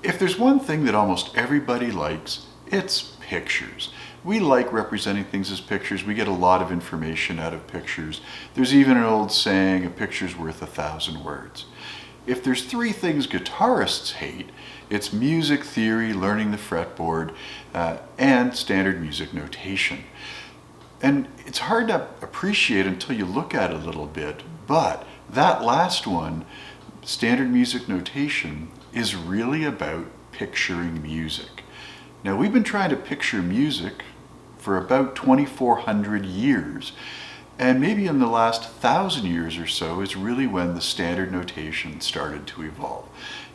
If there's one thing that almost everybody likes, it's pictures. We like representing things as pictures. We get a lot of information out of pictures. There's even an old saying, a picture's worth 1,000 words. If there's three things guitarists hate, it's music theory, learning the fretboard, and standard music notation. And it's hard to appreciate until you look at it a little bit, but that last one, standard music notation, is really about picturing music. Now, we've been trying to picture music for about 2,400 years, and maybe in the last 1,000 years or so is really when the standard notation started to evolve.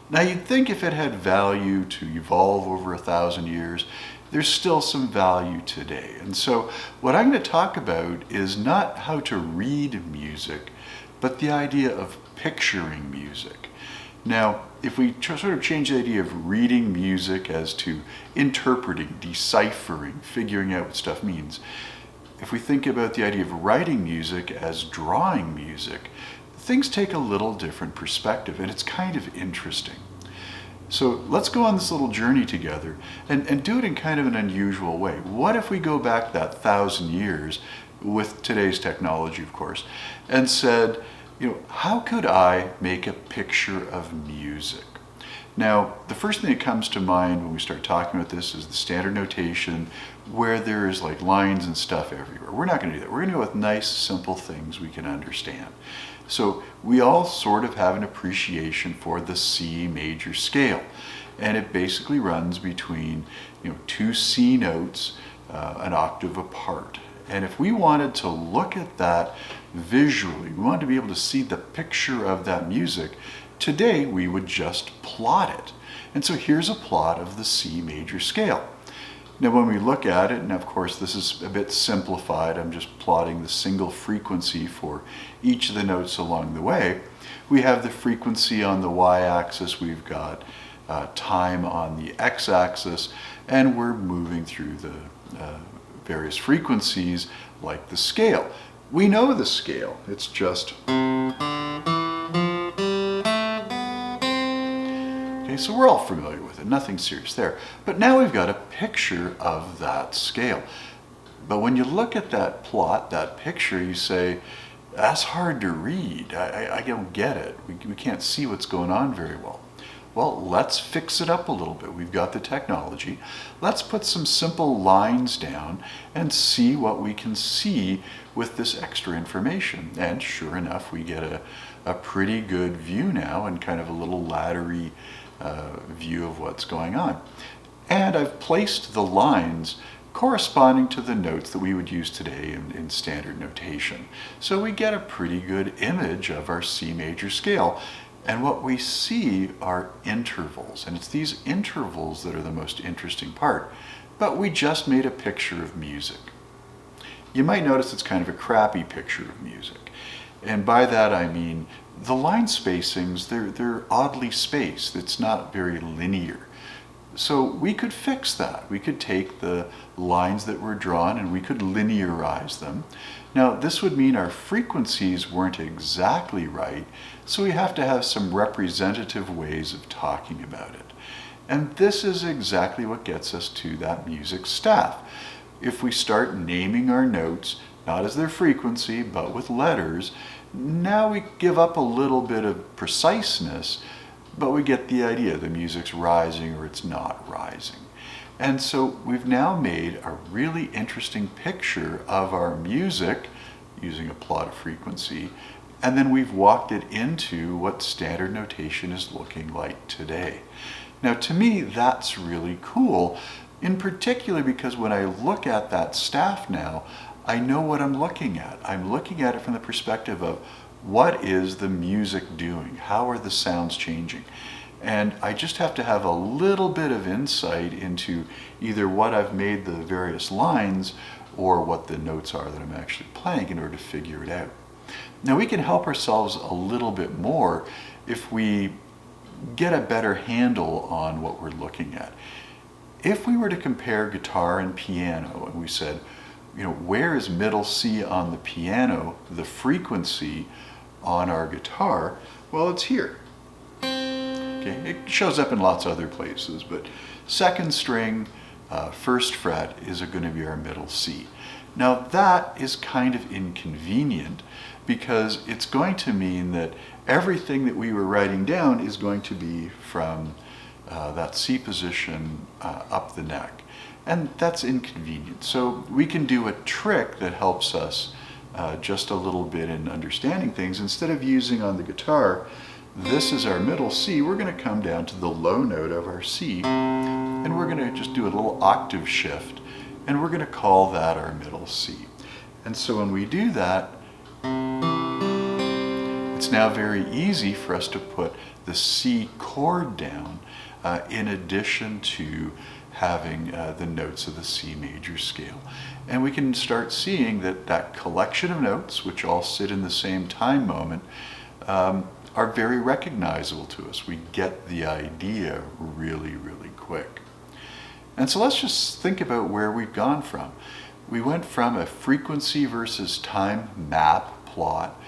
Now, you'd think if it had value to evolve over 1,000 years, there's still some value today. And so what I'm going to talk about is not how to read music, but the idea of picturing music. Now, if we sort of change the idea of reading music as to interpreting, deciphering, figuring out what stuff means, if we think about the idea of writing music as drawing music, things take a little different perspective, and it's kind of interesting. So let's go on this little journey together and do it in kind of an unusual way. What if we go back that 1,000 years with today's technology, of course, and said, how could I make a picture of music? Now, the first thing that comes to mind when we start talking about this is the standard notation where there is like lines and stuff everywhere. We're not going to do that. We're going to go with nice, simple things we can understand. So we all sort of have an appreciation for the C major scale. And it basically runs between two C notes an octave apart. And if we wanted to look at that visually, we wanted to be able to see the picture of that music, today we would just plot it. And so here's a plot of the C major scale. Now when we look at it, and of course this is a bit simplified, I'm just plotting the single frequency for each of the notes along the way. We have the frequency on the y-axis, we've got time on the x-axis, and we're moving through the various frequencies like the scale. We know the scale, it's just... Okay, so we're all familiar with it, nothing serious there. But now we've got a picture of that scale. But when you look at that plot, that picture, you say, that's hard to read. I don't get it. We can't see what's going on very well. Well, let's fix it up a little bit. We've got the technology. Let's put some simple lines down and see what we can see with this extra information. And sure enough, we get a pretty good view now and kind of a little laddery view of what's going on. And I've placed the lines corresponding to the notes that we would use today in standard notation. So we get a pretty good image of our C major scale. And what we see are intervals, and it's these intervals that are the most interesting part. But we just made a picture of music. You might notice it's kind of a crappy picture of music. And by that I mean the line spacings, they're oddly spaced. It's not very linear. So we could fix that. We could take the lines that were drawn and we could linearize them. Now this would mean our frequencies weren't exactly right, so we have to have some representative ways of talking about it. And this is exactly what gets us to that music staff. If we start naming our notes, not as their frequency, but with letters, now we give up a little bit of preciseness, but we get the idea. The music's rising or it's not rising. And so we've now made a really interesting picture of our music using a plot of frequency, and then we've walked it into what standard notation is looking like today. Now to me, that's really cool, in particular because when I look at that staff now, I know what I'm looking at. I'm looking at it from the perspective of what is the music doing? How are the sounds changing? And I just have to have a little bit of insight into either what I've made the various lines or what the notes are that I'm actually playing in order to figure it out. Now we can help ourselves a little bit more if we get a better handle on what we're looking at. If we were to compare guitar and piano and we said, where is middle C on the piano, the frequency on our guitar? Well, it's here. Okay, Okay, it shows up in lots of other places, but second string, first fret is going to be our middle C. Now that is kind of inconvenient because it's going to mean that everything that we were writing down is going to be from that C position up the neck. And that's inconvenient. So we can do a trick that helps us just a little bit in understanding things. Instead of using on the guitar, this is our middle C, we're going to come down to the low note of our C, and we're going to just do a little octave shift, and we're going to call that our middle C. And so when we do that, it's now very easy for us to put the C chord down in addition to having the notes of the C major scale. And we can start seeing that that collection of notes, which all sit in the same time moment, are very recognizable to us. We get the idea really, really quick. And so let's just think about where we've gone from. We went from a frequency versus time map plot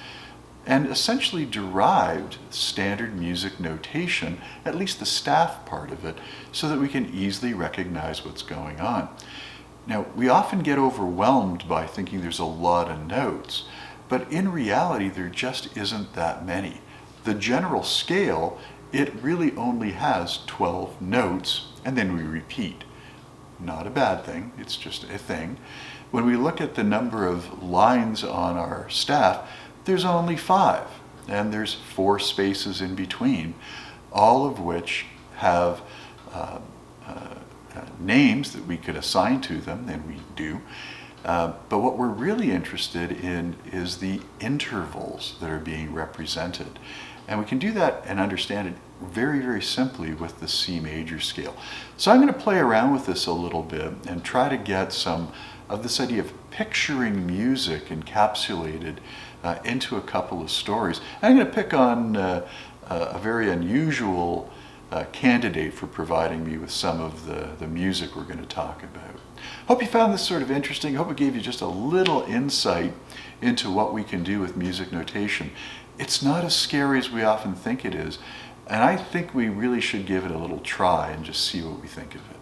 and essentially derived standard music notation, at least the staff part of it, so that we can easily recognize what's going on. Now, we often get overwhelmed by thinking there's a lot of notes, but in reality, there just isn't that many. The general scale, it really only has 12 notes, and then we repeat. Not a bad thing, it's just a thing. When we look at the number of lines on our staff, there's only 5, and there's 4 spaces in between, all of which have names that we could assign to them, and we do. But what we're really interested in is the intervals that are being represented. And we can do that and understand it very, very simply with the C major scale. So I'm going to play around with this a little bit and try to get some of this idea of picturing music encapsulated into a couple of stories. I'm going to pick on a very unusual candidate for providing me with some of the music we're going to talk about. Hope you found this sort of interesting. Hope it gave you just a little insight into what we can do with music notation. It's not as scary as we often think it is, and I think we really should give it a little try and just see what we think of it.